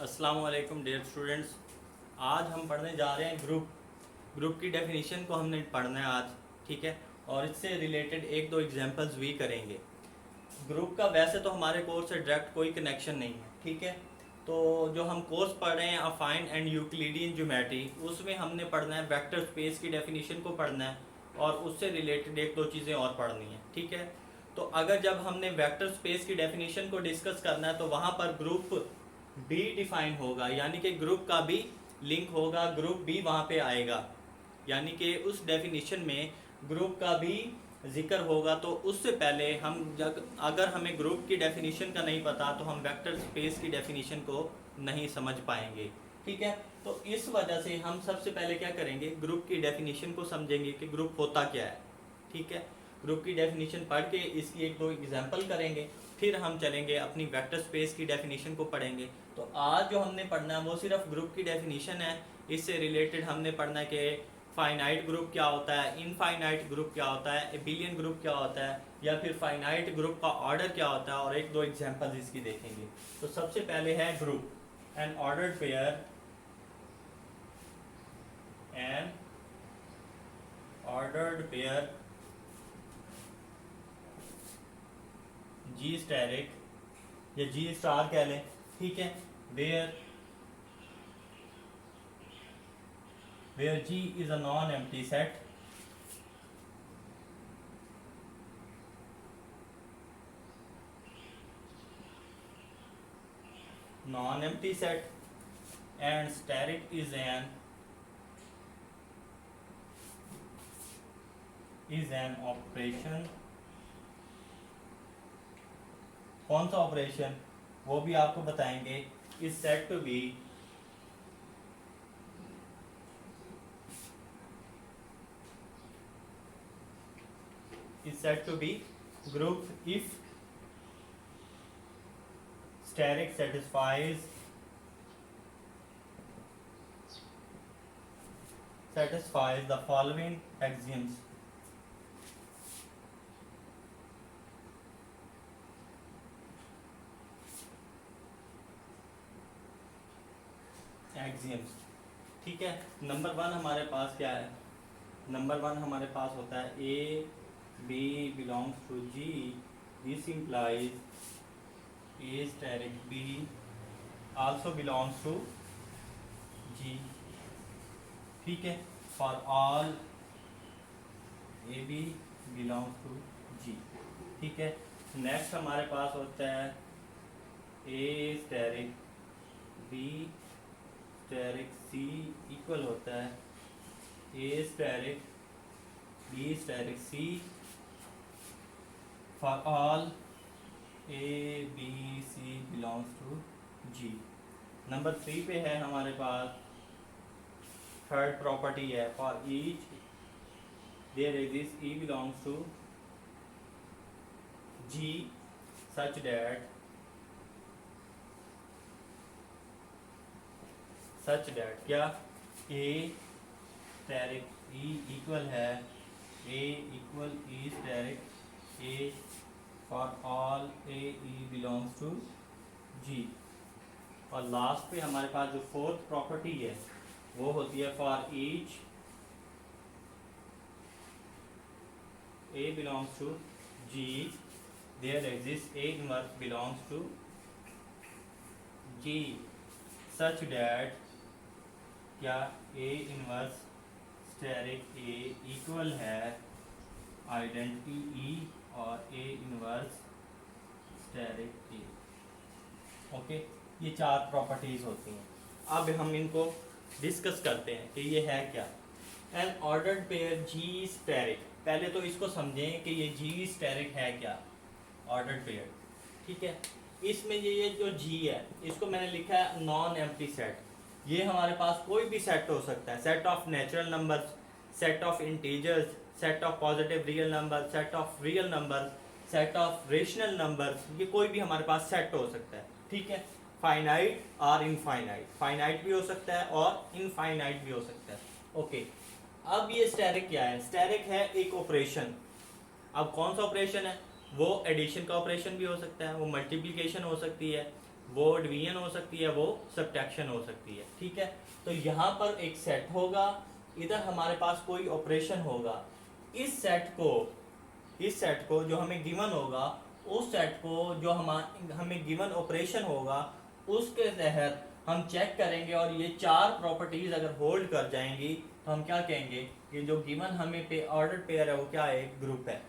अस्सलाम वालेकुम dear students. आज हम पढ़ने जा रहे हैं ग्रुप की डेफिनेशन को हमने पढ़ना है आज। ठीक है, और इससे रिलेटेड एक दो एग्जांपल्स भी करेंगे। ग्रुप का वैसे तो हमारे कोर्स से डायरेक्ट कोई कनेक्शन नहीं है। ठीक है, तो जो हम कोर्स पढ़ रहे हैं अफाइन एंड यूक्लिडियन ज्योमेट्री, उसमें हमने पढ़ना है वेक्टर स्पेस की डेफिनेशन को पढ़ना है और उससे रिलेटेड एक दो चीज़ें और पढ़नी है। ठीक है, तो अगर जब हमने वेक्टर स्पेस की डेफिनेशन को डिस्कस करना है तो वहाँ पर ग्रुप बी डिफाइन होगा, यानी कि ग्रुप का भी लिंक होगा, ग्रुप बी वहाँ पे आएगा, यानी कि उस डेफिनेशन में ग्रुप का भी जिक्र होगा। तो उससे पहले हम अगर हमें ग्रुप की डेफिनेशन का नहीं पता तो हम वेक्टर स्पेस की डेफिनेशन को नहीं समझ पाएंगे। ठीक है, तो इस वजह से हम सबसे पहले क्या करेंगे, ग्रुप की डेफिनेशन को समझेंगे कि ग्रुप होता क्या है। ठीक है, ग्रुप की डेफिनेशन पढ़ के इसकी एक दो एग्जांपल करेंगे, फिर हम चलेंगे अपनी वेक्टर स्पेस की डेफिनेशन को पढ़ेंगे। तो आज जो हमने पढ़ना है वो सिर्फ ग्रुप की डेफिनेशन है। इससे रिलेटेड हमने पढ़ना है कि फाइनाइट ग्रुप क्या होता है, इनफाइनाइट ग्रुप क्या होता है, एबिलियन ग्रुप क्या होता है, या फिर फाइनाइट ग्रुप का ऑर्डर क्या होता है, और एक दो एग्जांपल्स इसकी देखेंगे। तो सबसे पहले है group, an ordered pair, an ordered pair G asterisk या जी स्टार कह लें। ठीक है, where G is a non empty set, non-empty set, and steric is an operation। कौन सा ऑपरेशन वो भी आपको बताएंगे। Is set to be group if steric satisfies the following axioms। Axioms. ठीक है, नंबर वन हमारे पास क्या है, नंबर वन हमारे पास होता है A B belongs to G, this implies A asterisk B also belongs to G. ठीक है, for all A B belongs to G. ठीक है, नेक्स्ट हमारे पास होता है A asterisk B asterisk C equal होता है A asterisk B asterisk C for all A B C belongs to G. Number three पे है हमारे पास थर्ड प्रॉपर्टी है, for each there exist E belongs to G such that क्या A asterisk E equal है A equal E asterisk A for all A E belongs to G. और last पे हमारे पास जो फोर्थ प्रॉपर्टी है वो होती है for each A belongs to G there exist A inverse belongs to G such that क्या A inverse asterisk A equal है आइडेंटिटी ई और A inverse asterisk A. Okay, ये चार प्रॉपर्टीज होती हैं। अब हम इनको डिस्कस करते हैं कि ये है क्या। An ordered pair G asterisk, पहले तो इसको समझें कि ये जी स्टेरिक है क्या, ऑर्डर्ड पेयर। ठीक है, इसमें ये जो जी है इसको मैंने लिखा है नॉन एम्प्टी सेट। ये हमारे पास कोई भी सेट हो सकता है, set of natural numbers, set of integers, set of positive real number, set of real number, set of rational numbers, ये कोई भी हमारे पास सेट हो सकता है। ठीक है, फाइनाइट और इनफाइनाइट, फाइनाइट भी हो सकता है और इनफाइनाइट भी हो सकता है। ओके, अब ये स्टेरिक क्या है, स्टेरिक है एक ऑपरेशन। अब कौन सा ऑपरेशन है, वो एडिशन का ऑपरेशन भी हो सकता है, वो मल्टीप्लिकेशन हो सकती है, वो डिवीजन हो सकती है, वो सब्ट्रैक्शन हो सकती है, ठीक है। तो यहाँ पर एक सेट होगा, इधर हमारे पास कोई ऑपरेशन होगा, इस सेट को जो हमें गिवन होगा, उस सेट को जो हमें गिवन ऑपरेशन होगा उसके तहत हम चेक करेंगे, और ये चार प्रॉपर्टीज अगर होल्ड कर जाएंगी तो हम क्या कहेंगे कि जो गिवन हमें ऑर्डर्ड पेयर है वो क्या है, ग्रुप है,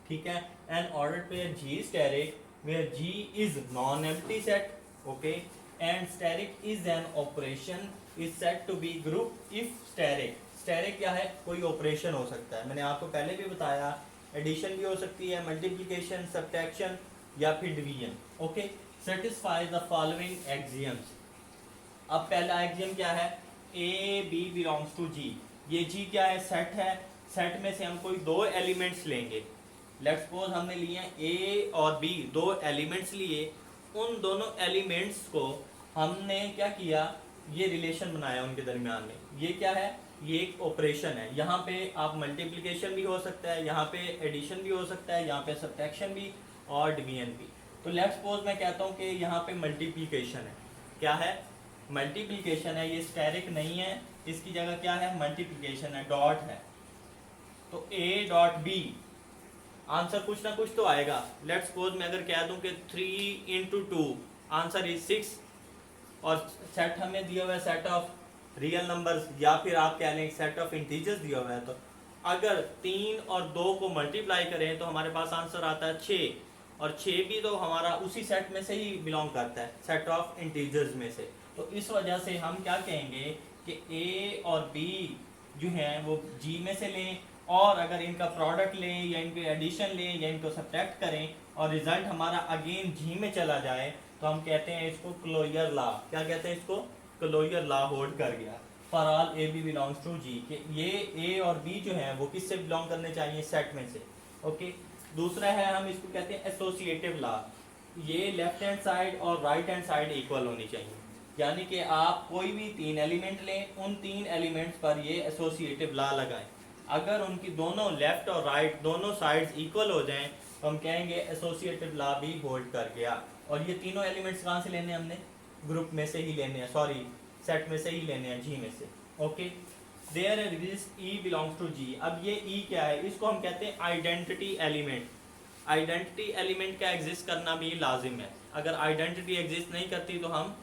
ठीक है। N ordered pair G is steric where G is non-empty set, okay, and steric is an operation is said to be group if steric. steric क्या है, कोई ऑपरेशन हो सकता है, मैंने आपको पहले भी बताया, एडिशन भी हो सकती है, मल्टीप्लिकेशन, सब्ट्रैक्शन या फिर division, okay. Satisfy the following axioms. अब पहला एक्सियम क्या है, ए बी बिलोंग्स टू जी। ये जी क्या है, सेट है, सेट में से हम कोई दो एलिमेंट्स लेंगे। लेट्स सपोज हमने लिए ए और बी, दो एलिमेंट्स लिए, उन दोनों एलिमेंट्स को हमने क्या किया, ये रिलेशन बनाया उनके दरमियान में। ये क्या है, ये एक ऑपरेशन है, यहाँ पे आप मल्टीप्लिकेशन भी हो सकता है, यहाँ पे एडिशन भी हो सकता है, यहाँ पे सब्ट्रैक्शन भी और डिवीजन भी। तो लेट्स सपोज मैं कहता हूँ कि यहाँ पे मल्टीप्लिकेशन है, क्या है, मल्टीप्लिकेशन है, ये स्टेरिक नहीं है, इसकी जगह क्या है, मल्टीप्लिकेशन है, डॉट है। तो ए डॉट बी, आंसर कुछ ना कुछ तो आएगा। लेट्स सपोज मैं अगर कह दूं कि 3 इंटू 2 आंसर इज 6, और सेट हमें दिया हुआ है सेट ऑफ रियल नंबर्स, या फिर आप कह लें सेट ऑफ इंटीजर्स दिया हुआ है। तो अगर 3 और 2 को मल्टीप्लाई करें तो हमारे पास आंसर आता है 6, और 6 भी तो हमारा उसी सेट में से ही बिलोंग करता है, सेट ऑफ इंटीजर्स में से। तो इस वजह से हम क्या कहेंगे कि ए और बी जो हैं वो जी में से लें, और अगर इनका प्रोडक्ट लें या इनके एडिशन लें या इनको सब्ट्रैक्ट करें और रिजल्ट हमारा अगेन जी में चला जाए तो हम कहते हैं इसको क्लोजर लॉ। क्या कहते हैं इसको, क्लोजर लॉ होल्ड कर गया for all A B belongs to G, कि ये ए और बी जो है वो किससे बिलोंग करने चाहिए, सेट में से, ओके। दूसरा है, हम इसको कहते हैं एसोसिएटिव लॉ। ये लेफ्ट हैंड साइड और राइट हैंड साइड इक्वल होनी चाहिए, यानी कि आप कोई भी 3 एलिमेंट लें, उन 3 एलिमेंट्स पर ये एसोसिएटिव लॉ लगाएं। अगर उनकी दोनों लेफ्ट और राइट दोनों साइड्स इक्वल हो जाएं तो हम कहेंगे एसोसिएटिव लॉ भी होल्ड कर गया। और ये तीनों एलिमेंट्स कहाँ से लेने हैं, हमने ग्रुप में से ही लेने हैं, सॉरी सेट में से ही लेने हैं, जी में से, okay. There exist E belongs to G. अब ये ई क्या है, इसको हम कहते हैं आइडेंटिटी एलिमेंट। आइडेंटिटी एलिमेंट का एग्जिस्ट करना भी लाजिम है, अगर आइडेंटिटी एग्जिस्ट नहीं करती तो हम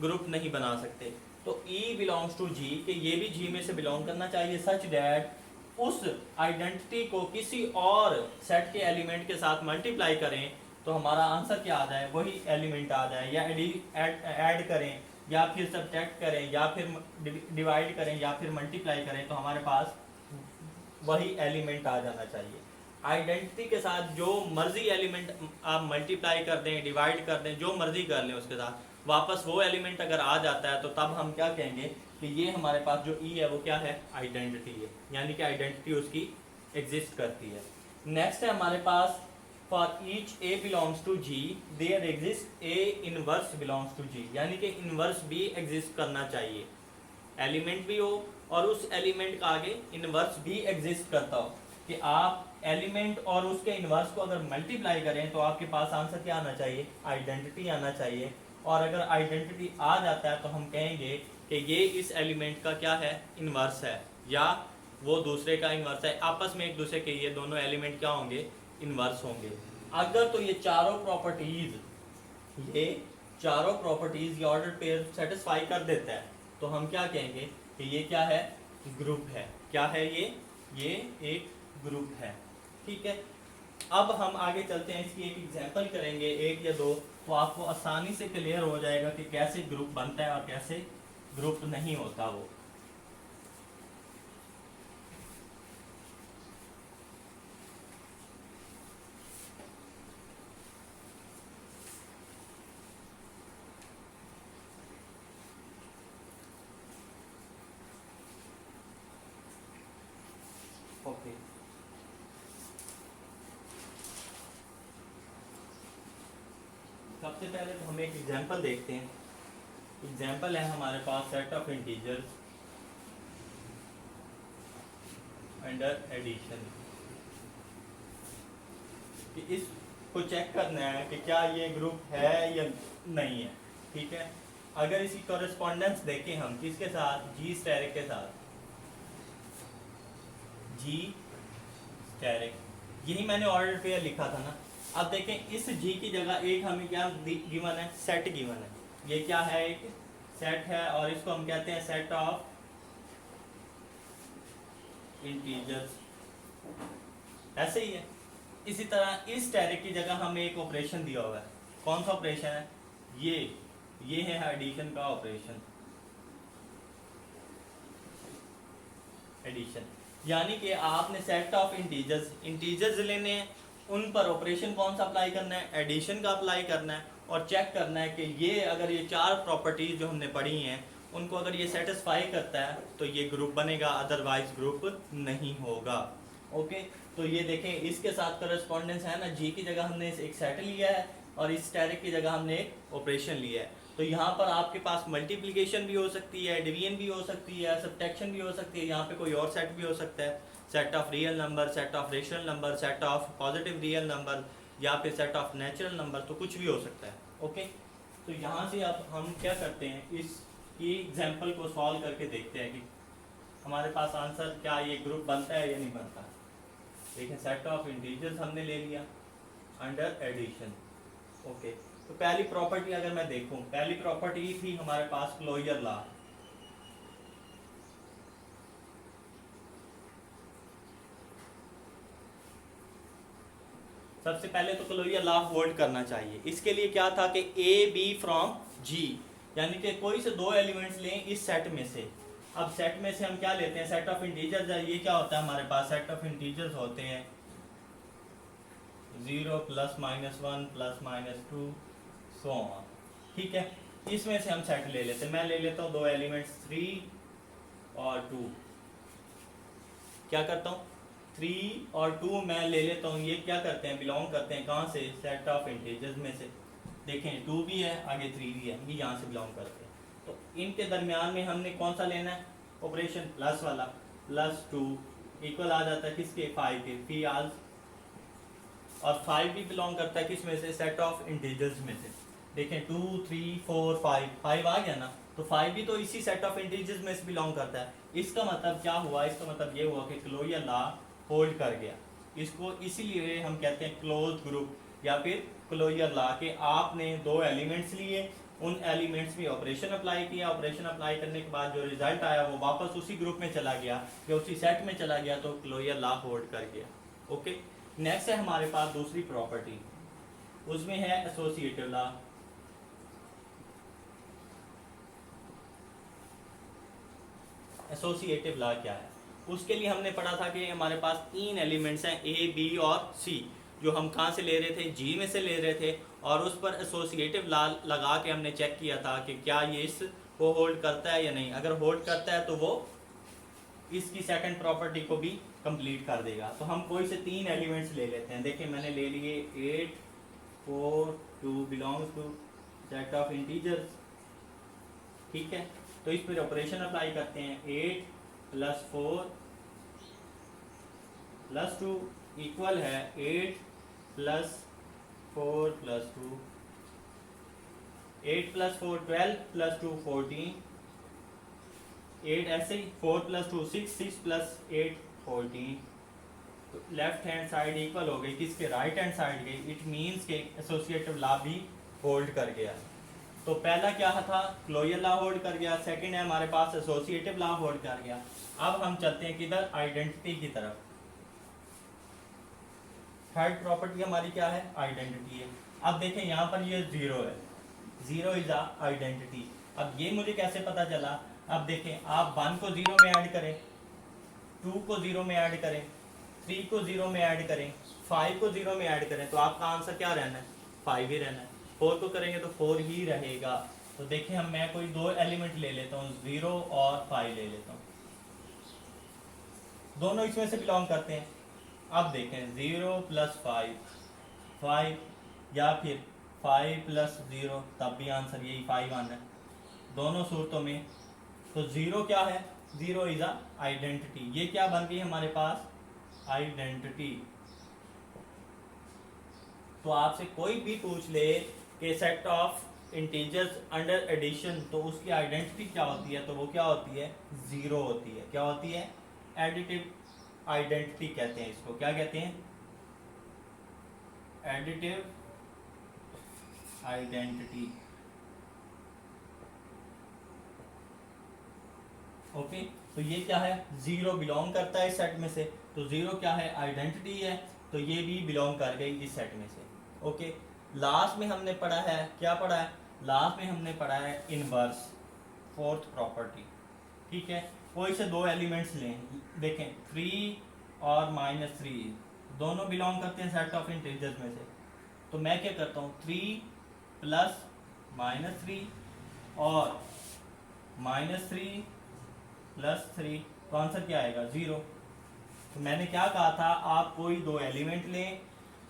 ग्रुप नहीं बना सकते। तो ई बिलोंग्स टू जी, कि ये भी जी में से बिलोंग करना चाहिए, सच डैट उस आइडेंटिटी को किसी और सेट के एलिमेंट के साथ मल्टीप्लाई करें तो हमारा आंसर क्या आ जाए, वही एलिमेंट आ जाए, या ऐड करें या फिर सब्ट्रैक्ट करें या फिर डिवाइड करें या फिर मल्टीप्लाई करें तो हमारे पास वही एलिमेंट आ जाना चाहिए। आइडेंटिटी के साथ जो मर्जी एलिमेंट आप मल्टीप्लाई कर दें, डिवाइड कर दें, जो मर्जी कर लें, उसके साथ वापस वो एलिमेंट अगर आ जाता है तो तब हम क्या कहेंगे कि ये हमारे पास जो ई है वो क्या है, आइडेंटिटी है, यानी कि आइडेंटिटी उसकी एग्जिस्ट करती है। नेक्स्ट है हमारे पास for each A belongs to G there exist A inverse belongs to G, यानी कि इनवर्स भी एग्जिस्ट करना चाहिए, एलिमेंट भी हो और उस एलिमेंट का आगे इनवर्स भी एग्जिस्ट करता हो, कि आप एलिमेंट और उसके इनवर्स को अगर मल्टीप्लाई करें तो आपके पास आंसर क्या आना चाहिए, आइडेंटिटी आना चाहिए। और अगर आइडेंटिटी आ जाता है तो हम कहेंगे कि ये इस एलिमेंट का क्या है, इनवर्स है, या वो दूसरे का इनवर्स है, आपस में एक दूसरे के ये दोनों एलिमेंट क्या होंगे, इनवर्स होंगे। अगर तो ये चारों प्रॉपर्टीज ये ऑर्डर पेयर सेटिस्फाई कर देता है तो हम क्या कहेंगे कि ये क्या है, ग्रुप है। क्या है ये एक ग्रुप है, ठीक है। अब हम आगे चलते हैं, इसकी एक एग्जांपल करेंगे, एक या दो, तो आपको आसानी से क्लियर हो जाएगा कि कैसे ग्रुप बनता है और कैसे ग्रुप नहीं होता वो। ओके, सबसे पहले तो हम एक एग्जांपल देखते हैं। एग्जांपल है हमारे पास set of integers under addition. इस को चेक करना है कि क्या ये ग्रुप है या नहीं है, ठीक है। अगर इसकी कॉरेस्पॉन्डेंस देखें हम किसके साथ, जी स्टेरिक के साथ, जी स्टेरिक, यही मैंने ऑर्डर पेयर लिखा था ना। अब देखें इस जी की जगह एक हमें क्या गिवन है, सेट गिवन है। ये क्या है, एक सेट है और इसको हम कहते हैं सेट ऑफ इंटीजर्स, ऐसे ही है। इसी तरह इस स्टेरिक की जगह हमें एक ऑपरेशन दिया हुआ है, कौन सा ऑपरेशन है, ये है एडिशन का ऑपरेशन, एडिशन। यानी कि आपने सेट ऑफ इंटीजर्स लेने हैं, उन पर ऑपरेशन कौन सा अप्लाई करना है, एडिशन का अप्लाई करना है, और चेक करना है कि ये अगर ये चार प्रॉपर्टीज जो हमने पढ़ी हैं उनको अगर ये सेटिस्फाई करता है तो ये ग्रुप बनेगा, अदरवाइज ग्रुप नहीं होगा। ओके, तो ये देखें इसके साथ करस्पॉन्डेंस है ना, जी की जगह हमने एक सेट लिया है और इस स्टेरिक की जगह हमने एक ऑपरेशन लिया है। तो यहाँ पर आपके पास मल्टीप्लिकेशन भी हो सकती है, डिवीजन भी हो सकती है, सब्ट्रैक्शन भी हो सकती है, यहाँ पे कोई और सेट भी हो सकता है, set of real number, set of rational number, set of positive real number, या फिर सेट ऑफ नेचुरल नंबर, तो कुछ भी हो सकता है। ओके, तो यहाँ से अब हम क्या करते हैं, इसकी एग्जाम्पल को सॉल्व करके देखते हैं कि हमारे पास आंसर क्या ये ग्रुप बनता है या नहीं बनता। देखिए सेट ऑफ इंटीजर्स हमने ले लिया अंडर एडिशन। ओके, तो पहली प्रॉपर्टी अगर मैं देखूं, पहली प्रॉपर्टी थी हमारे पास क्लोजर लॉ। सबसे पहले तो क्लोजर लॉ होल्ड करना चाहिए। इसके लिए क्या था कि ए बी फ्रॉम जी, यानी कि कोई से दो एलिमेंट्स लें इस सेट में से। अब सेट में से हम क्या लेते हैं, सेट ऑफ इंटीजर्स है। ये क्या होता है हमारे पास, सेट ऑफ इंटीजर्स होते हैं 0 +, -1 +, -2 सो ऑन, ठीक है। इसमें से हम सेट ले लेते हैं, मैं ले लेता हूँ दो एलिमेंट्स 3 और 2। क्या करता हूँ, 3 और 2 मैं ले लेता हूँ। ये क्या करते हैं, बिलोंग करते हैं कहाँ से, सेट ऑफ इंटीजर्स में से। देखें 2 भी है, आगे 3 भी है, ये यहाँ से बिलोंग करते हैं। तो इनके दरमियान में हमने कौन सा लेना है, ऑपरेशन प्लस वाला, +2 इक्वल आ जाता है किसके, 5 के, फी आल, और 5 भी बिलोंग करता है किस में से, सेट ऑफ इंटीजर्स में से। देखें 2 3 4 5 आ गया ना, तो 5 भी तो इसी सेट ऑफ इंटीजर्स में से बिलोंग करता है। इसका मतलब क्या हुआ, इसका मतलब ये हुआ कि क्लोजर लॉ होल्ड कर गया। इसको इसीलिए हम कहते हैं क्लोज ग्रुप या फिर क्लोजर लॉ, के आपने दो एलिमेंट्स लिए, उन एलिमेंट्स में ऑपरेशन अप्लाई किया, ऑपरेशन अप्लाई करने के बाद जो रिजल्ट आया वो वापस उसी ग्रुप में चला गया या उसी सेट में चला गया, तो क्लोजर लॉ होल्ड कर गया। ओके, नेक्स्ट है हमारे पास दूसरी प्रॉपर्टी, उसमें है एसोसिएटिव लॉ। एसोसिएटिव लॉ क्या है, उसके लिए हमने पढ़ा था कि हमारे पास तीन एलिमेंट्स हैं ए बी और सी, जो हम कहाँ से ले रहे थे, जी में से ले रहे थे, और उस पर एसोसिएटिव लॉ लगा के हमने चेक किया था कि क्या ये इस को होल्ड करता है या नहीं। अगर होल्ड करता है तो वो इसकी सेकंड प्रॉपर्टी को भी कंप्लीट कर देगा। तो हम कोई से तीन एलिमेंट्स ले लेते हैं। देखिए मैंने ले लिए 8 4 2 belongs to set of integers, ठीक है। तो इस पर ऑपरेशन अप्लाई करते हैं, 8 + 4 + 2 इक्वल है 8 + 4 + 2, 8 + 4 12 + 2 14, 8 ऐसे ही 4 + 2 6, 6 + 8 14। तो लेफ्ट हैंड साइड इक्वल हो गई किसके, राइट हैंड साइड के। इट मीन्स के एसोसिएटिव लॉ भी होल्ड कर गया। तो पहला क्या था, क्लोजर लॉ होल्ड कर गया। सेकंड है हमारे पास एसोसिएटिव लॉ होल्ड कर गया। अब हम चलते हैं किधर, आइडेंटिटी की तरफ। थर्ड प्रॉपर्टी हमारी क्या है, आइडेंटिटी है। अब देखें यहाँ पर ये 0 है, 0 इज अ आइडेंटिटी। अब ये मुझे कैसे पता चला, अब देखें आप 1 को 0 में ऐड करें, 2 को 0 में ऐड करें, 3 को 0 में ऐड करें, 5 को 0 में ऐड करें, तो आपका आंसर क्या रहना है, 5 ही रहना है। 4 को करेंगे तो 4 ही रहेगा। तो देखिए हम, मैं कोई दो एलिमेंट ले लेता हूँ, 0 और 5 ले लेता हूँ, दोनों इसमें से बिलोंग करते हैं। अब देखें 0 + 5 5, या फिर 5 + 0, तब भी आंसर यही 5 आना है दोनों सूरतों में। तो 0 क्या है, 0 इज अ आइडेंटिटी। ये क्या बन गई हमारे पास, आइडेंटिटी। तो आपसे कोई भी पूछ ले कि set of integers under addition, तो उसकी आइडेंटिटी क्या होती है, तो वो क्या होती है, ज़ीरो होती है। क्या होती है, एडिटिव आइडेंटिटी कहते हैं इसको। क्या कहते हैं, एडिटिव आइडेंटिटी। ओके, तो ये क्या है, जीरो बिलोंग करता है इस सेट में से, तो जीरो क्या है, आइडेंटिटी है, तो ये भी बिलोंग कर गई इस सेट में से। ओके, लास्ट में हमने पढ़ा है, क्या पढ़ा है, लास्ट में हमने पढ़ा है इनवर्स, फोर्थ प्रॉपर्टी। ठीक है, कोई से दो एलिमेंट्स लें, देखें 3 और -3 दोनों बिलोंग करते हैं सेट ऑफ इंटीजर्स में से। तो मैं क्या करता हूँ, 3 प्लस -3 और -3 प्लस 3, तो आंसर क्या आएगा, 0। तो मैंने क्या कहा था, आप कोई दो एलिमेंट लें,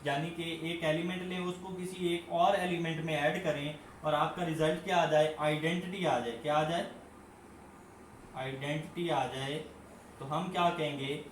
यानी कि एक एलिमेंट लें, उसको किसी एक और एलिमेंट में ऐड करें और आपका रिजल्ट क्या आ जाए, आइडेंटिटी आ जाए। क्या आ जाए, आइडेंटिटी आ जाए, तो हम क्या कहेंगे,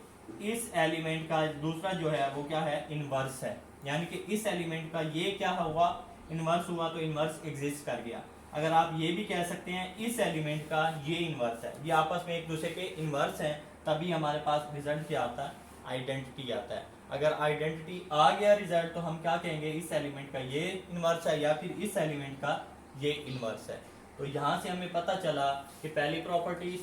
इस एलिमेंट का दूसरा जो है वो क्या है, इनवर्स है। यानी कि इस एलिमेंट का ये क्या हुआ, इनवर्स हुआ, तो इनवर्स एग्जिस्ट कर गया। अगर आप ये भी कह सकते हैं इस एलिमेंट का ये इनवर्स है, ये आपस में एक दूसरे के इनवर्स हैं, तभी हमारे पास रिजल्ट क्या आता है, आइडेंटिटी आता है। अगर आइडेंटिटी आ गया रिजल्ट, तो हम क्या कहेंगे, इस एलिमेंट का ये इनवर्स है या फिर इस एलिमेंट का ये इनवर्स है। तो यहाँ से हमें पता चला कि पहली property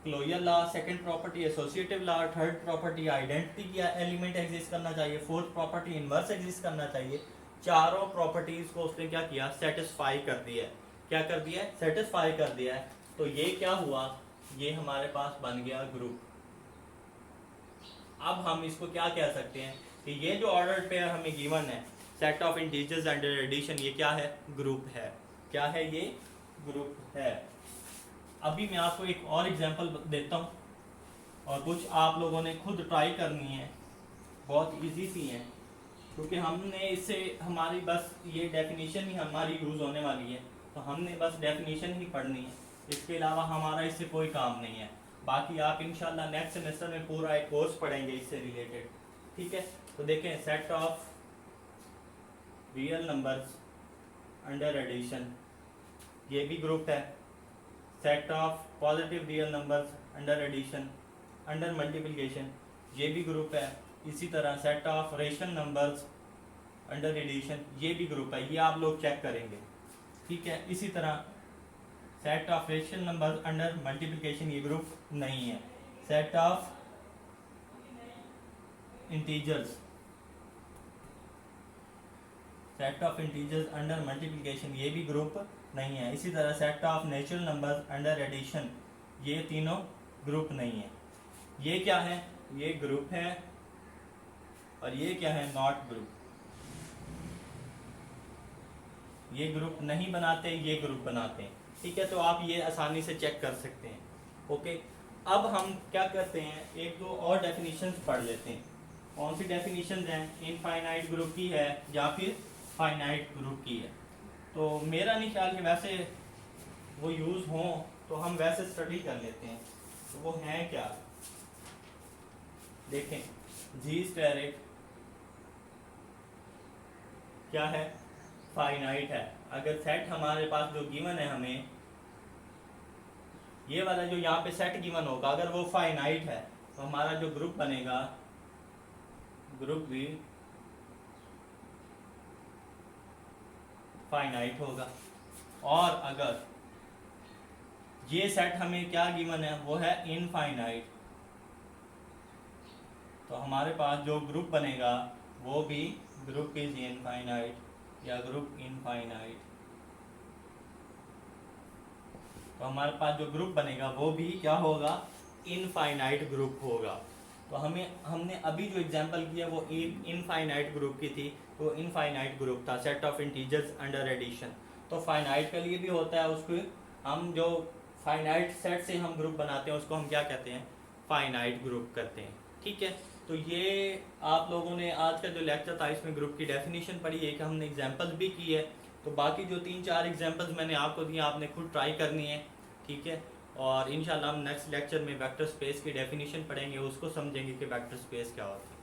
closure law, second property associative law, third property identity की एलिमेंट एग्जिस्ट करना चाहिए, फोर्थ प्रॉपर्टी इनवर्स एग्जिस्ट करना चाहिए। चारों प्रॉपर्टीज को उसने क्या किया, सेटिस्फाई कर दिया है। क्या कर दिया है, सेटिस्फाई कर दिया है। तो ये क्या हुआ, ये हमारे पास बन गया ग्रुप। अब हम इसको क्या कह सकते हैं कि ये जो ऑर्डर्ड पेयर हमें गिवन है, set of integers under addition, ये क्या है, ग्रुप है। क्या है, ये ग्रुप है। अभी मैं आपको एक और एग्जांपल देता हूँ और कुछ आप लोगों ने खुद ट्राई करनी है, बहुत इजी सी है, क्योंकि हमने इससे हमारी बस ये डेफिनेशन ही हमारी यूज़ होने वाली है, तो हमने बस डेफिनेशन ही पढ़नी है, इसके अलावा हमारा इससे कोई काम नहीं है। बाकी आप इंशाल्लाह नेक्स्ट सेमेस्टर में पूरा एक कोर्स पढ़ेंगे इससे रिलेटेड। ठीक है, तो देखें, set of real numbers under addition, ये भी ग्रुप है। Set of positive real numbers under addition, under multiplication, ये भी ग्रुप है। इसी तरह set of rational numbers under addition, ये भी ग्रुप है, ये आप लोग चेक करेंगे। ठीक है, इसी तरह set of rational numbers under multiplication, ये ग्रुप नहीं है। Set of integers, set of integers under multiplication, ये भी ग्रुप नहीं है। इसी तरह set of natural numbers under addition, ये तीनों ग्रुप नहीं है। ये क्या है, ये ग्रुप है, और ये क्या है, नॉट ग्रुप। ये ग्रुप नहीं बनाते, ये ग्रुप बनाते हैं। ठीक है, तो आप ये आसानी से चेक कर सकते हैं। ओके, अब हम क्या करते हैं, एक दो और डेफिनेशंस पढ़ लेते हैं। कौन सी डेफिनेशंस हैं, इनफाइनाइट ग्रुप की है या फिर फाइनाइट ग्रुप की है। तो मेरा नहीं ख्याल कि वैसे वो यूज़ हों, तो हम वैसे स्टडी कर लेते हैं। तो वो हैं क्या, देखें, जी स्टेरिक क्या है, फाइनाइट है। अगर सेट हमारे पास जो गिवन है हमें, ये वाला जो यहाँ पे सेट गिवन होगा, अगर वो फाइनाइट है, तो हमारा जो ग्रुप बनेगा, ग्रुप भी फाइनाइट होगा। और अगर ये सेट हमें क्या गिवन है, वो है इनफाइनाइट, तो हमारे पास जो ग्रुप बनेगा वो भी ग्रुप इज इनफाइनाइट या ग्रुप इनफाइनाइट। तो हमारे पास जो ग्रुप बनेगा वो भी क्या होगा, इनफाइनाइट ग्रुप होगा। तो हमने अभी जो एग्जांपल किया वो इनफाइनाइट ग्रुप की थी, तो इनफाइनाइट ग्रुप था, set of integers under addition. तो फाइनाइट के लिए भी होता है, उसको हम जो फाइनाइट सेट से हम ग्रुप बनाते हैं उसको हम क्या कहते हैं, फाइनाइट ग्रुप करते हैं। ठीक है, तो ये आप लोगों ने आज का जो लेक्चर था इसमें ग्रुप की डेफिनेशन पढ़ी है, कि हमने एग्जांपल्स भी की है। तो बाकी जो 3-4 एग्जांपल्स मैंने आपको दिए, आपने खुद ट्राई करनी है। ठीक है, और इंशाल्लाह हम नेक्स्ट लेक्चर में वेक्टर स्पेस की डेफिनेशन पढ़ेंगे, उसको समझेंगे कि वेक्टर स्पेस क्या होता है।